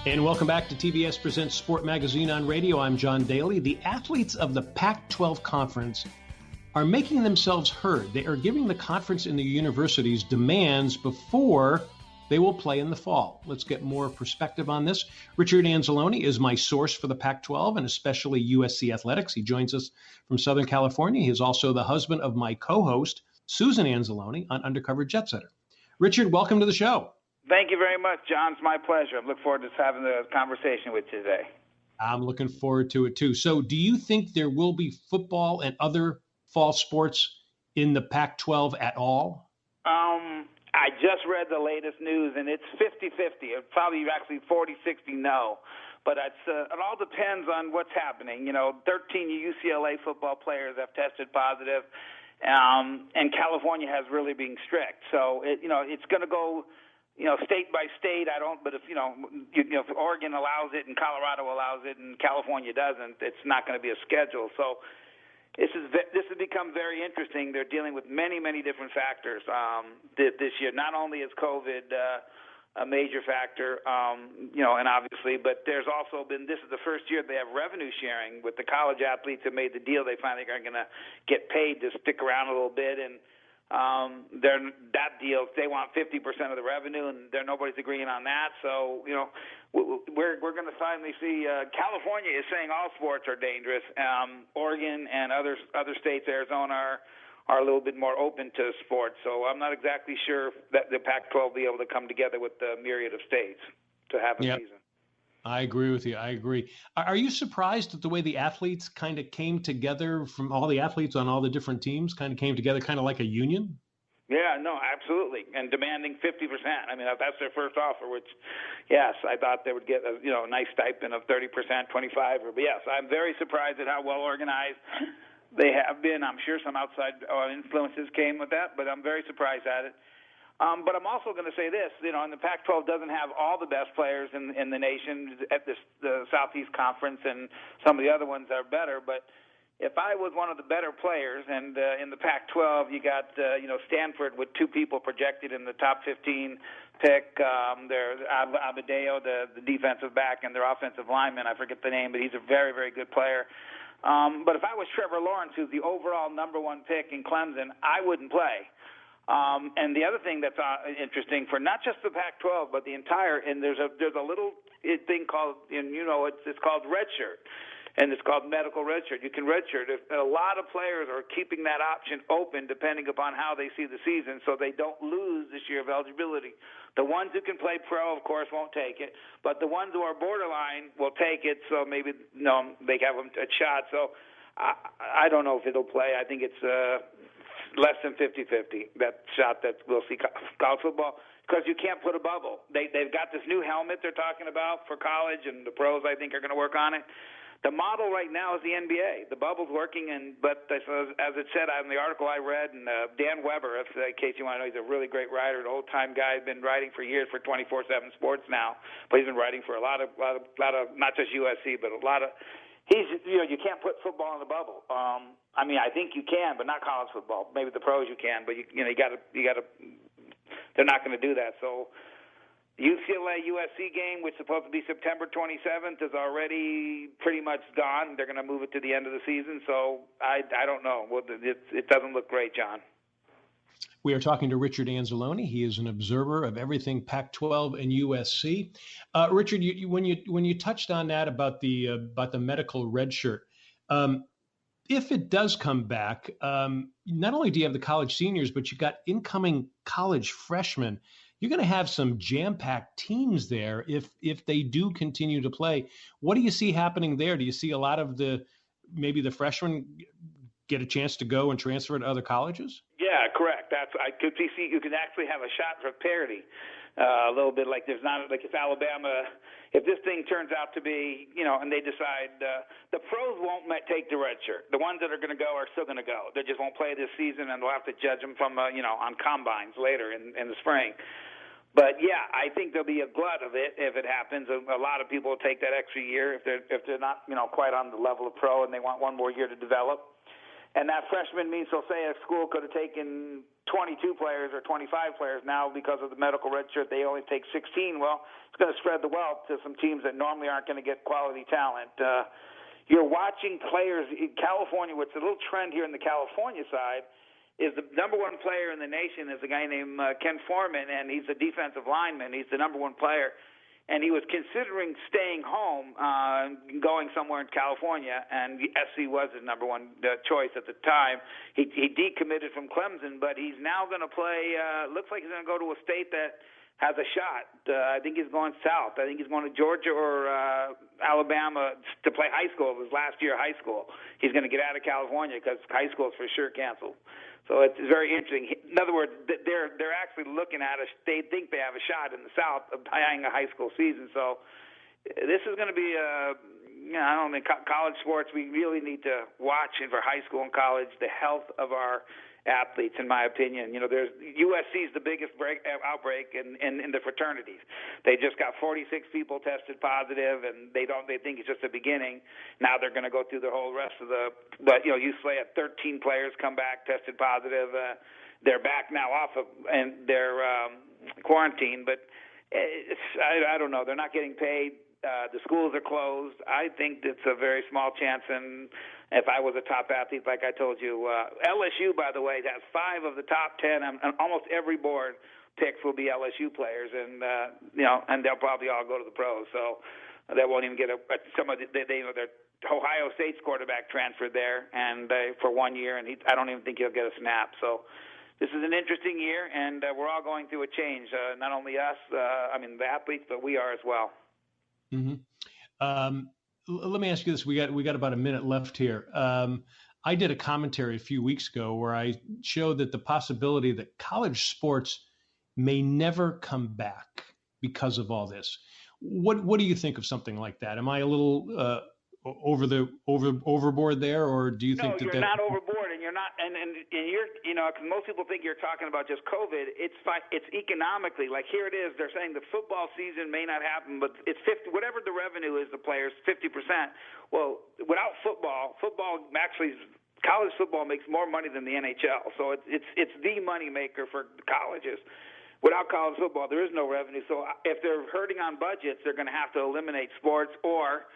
And welcome back to TBS Presents Sport Magazine on radio. I'm John Daly. The athletes of the Pac-12 Conference are making themselves heard. They are giving the conference and the universities demands before they will play in the fall. Let's get more perspective on this. Richard Anzalone is my source for the Pac-12 and especially USC athletics. He joins us from Southern California. He is also the husband of my co-host, Susan Anzalone, on Undercover Jetsetter. Richard, welcome to the show. Thank you very much, John. It's my pleasure. I look forward to having a conversation with you today. I'm looking forward to it, too. So do you think there will be football and other fall sports in the Pac-12 at all? I just read the latest news, and it's 50-50. It's probably actually 40-60 no. But it all depends on what's happening. 13 UCLA football players have tested positive, and California has really been strict. So, it's going to go state by state. But if Oregon allows it and Colorado allows it and California doesn't, it's not going to be a schedule. So this has become very interesting. They're dealing with many, many different factors this year. Not only is COVID a major factor, and obviously, but there's also been, this is the first year they have revenue sharing with the college athletes that made the deal. They finally are going to get paid to stick around a little bit, and that deal, they want 50% of the revenue, and nobody's agreeing on that. So, we're going to finally see. California is saying all sports are dangerous. Oregon and other states, Arizona, are a little bit more open to sports. So I'm not exactly sure that the Pac-12 will be able to come together with the myriad of states to have a season. I agree with you. I agree. Are you surprised at the way the athletes kind of came together, from all the athletes on all the different teams kind of came together kind of like a union? Yeah, no, absolutely. And demanding 50%. I mean, that's their first offer, which, yes, I thought they would get a nice stipend of 30%, 25%. But yes, I'm very surprised at how well organized they have been. I'm sure some outside influences came with that, but I'm very surprised at it. But I'm also going to say this, and the Pac-12 doesn't have all the best players in the nation at the Southeast Conference, and some of the other ones are better. But if I was one of the better players, and in the Pac-12 you got Stanford with two people projected in the top 15 pick, there's Abadeo, the defensive back, and their offensive lineman, I forget the name, but he's a very, very good player. But if I was Trevor Lawrence, who's the overall number one pick in Clemson, I wouldn't play. And the other thing that's interesting for not just the Pac-12 but the entire, and there's a little thing called, it's called redshirt, and it's called medical redshirt. You can redshirt. A lot of players are keeping that option open depending upon how they see the season, so they don't lose this year of eligibility. The ones who can play pro, of course, won't take it, but the ones who are borderline will take it. So maybe they have a shot. So I don't know if it'll play. I think it's less than 50-50, that shot that we'll see college football, because you can't put a bubble. They've got this new helmet they're talking about for college, and the pros, I think, are going to work on it. The model right now is the NBA. The bubble's working, but as it said in the article I read, and Dan Weber, in case you want to know, he's a really great writer, an old-time guy, been writing for years for 24/7 Sports now, but he's been writing for a lot of not just USC, but a lot of. You can't put football in the bubble. I mean, I think you can, but not college football. Maybe the pros you can, but you got to. They're not going to do that. So, UCLA USC game, which is supposed to be September 27th, is already pretty much gone. They're going to move it to the end of the season. So I don't know. Well, it doesn't look great, John. We are talking to Richard Anzalone. He is an observer of everything Pac-12 and USC. Richard, when you touched on that about the medical red shirt, if it does come back, not only do you have the college seniors, but you got incoming college freshmen. You're going to have some jam-packed teams there if they do continue to play. What do you see happening there? Do you see a lot of maybe the freshmen get a chance to go and transfer to other colleges? Yeah, correct. I could see you could actually have a shot for parity, a little bit like there's not like if Alabama, if this thing turns out to be, and they decide the pros won't take the red shirt. The ones that are going to go are still going to go. They just won't play this season, and they'll have to judge them from on combines later in the spring. But yeah, I think there'll be a glut of it if it happens. A lot of people will take that extra year if they're not quite on the level of pro and they want one more year to develop. And that freshman means, so say a school could have taken 22 players or 25 players. Now, because of the medical redshirt, they only take 16. Well, it's going to spread the wealth to some teams that normally aren't going to get quality talent. You're watching players in California. What's a little trend here in the California side is the number one player in the nation is a guy named Ken Foreman, and he's a defensive lineman. He's the number one player. And he was considering staying home, going somewhere in California, and SC was his number one choice at the time. He decommitted from Clemson, but he's now going to play. Looks like he's going to go to a state that has a shot. I think he's going south. I think he's going to Georgia or Alabama to play high school. It was last year high school. He's going to get out of California because high school is for sure canceled. So it's very interesting. In other words, they're actually looking at they think they have a shot in the South of buying a high school season. So this is going to be I don't think college sports. We really need to watch for high school and college the health of our athletes, in my opinion. There's USC is the biggest outbreak in the fraternities. They just got 46 people tested positive, and they think it's just the beginning. Now they're going to go through the whole rest of but UCLA had 13 players come back tested positive. They're back now off of and their quarantine, but I don't know. They're not getting paid. The schools are closed. I think it's a very small chance, and if I was a top athlete, like I told you, LSU, by the way, has 5 of the top 10, and almost every board picks will be LSU players, and and they'll probably all go to the pros. So they won't even get their Ohio State's quarterback transferred there, and for 1 year, and I don't even think he'll get a snap. So this is an interesting year, and we're all going through a change. Not only us, the athletes, but we are as well. Mm-hmm. Let me ask you this. We got about a minute left here. I did a commentary a few weeks ago where I showed that the possibility that college sports may never come back because of all this. What do you think of something like that? Am I a little overboard there, or do you think that? No, you're not overboard, and you're not, and you're, because most people think you're talking about just COVID. It's economically, like here it is. They're saying the football season may not happen, but it's 50, whatever the revenue is, the players 50%. Well, without football actually, college football makes more money than the NHL. So it's the money maker for colleges. Without college football, there is no revenue. So if they're hurting on budgets, they're going to have to eliminate sports or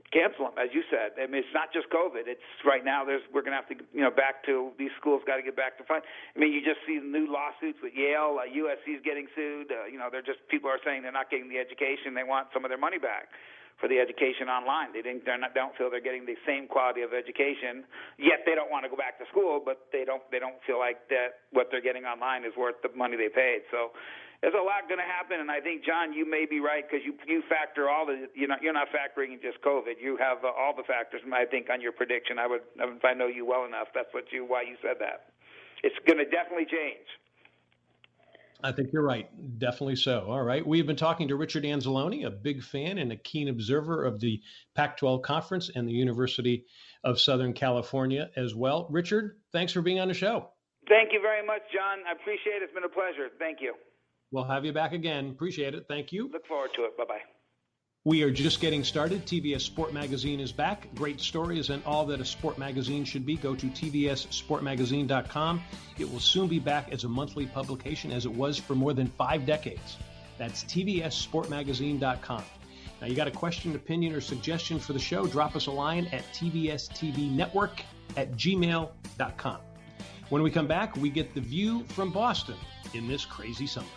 cancel them, as you said. I mean, it's not just COVID. It's right now. We're going to have to, back to these schools. Got to get back to fun. I mean, you just see new lawsuits with Yale. USC is getting sued. They're just people are saying they're not getting the education. They want some of their money back for the education online. They don't feel they're getting the same quality of education. Yet they don't want to go back to school, but they don't feel like that what they're getting online is worth the money they paid. So there's a lot going to happen, and I think, John, you may be right because you factor all the you're not factoring in just COVID. You have all the factors, I think, on your prediction. If I know you well enough, that's why you said that. It's going to definitely change. I think you're right. Definitely so. All right. We've been talking to Richard Anzalone, a big fan and a keen observer of the Pac-12 Conference and the University of Southern California as well. Richard, thanks for being on the show. Thank you very much, John. I appreciate it. It's been a pleasure. Thank you. We'll have you back again. Appreciate it. Thank you. Look forward to it. Bye-bye. We are just getting started. TVS Sport Magazine is back. Great stories and all that a sport magazine should be. Go to tvssportmagazine.com. It will soon be back as a monthly publication as it was for more than 5 decades. That's tvssportmagazine.com. Now, you got a question, opinion, or suggestion for the show, drop us a line at tvstvnetwork@gmail.com. When we come back, we get the view from Boston in this crazy summer.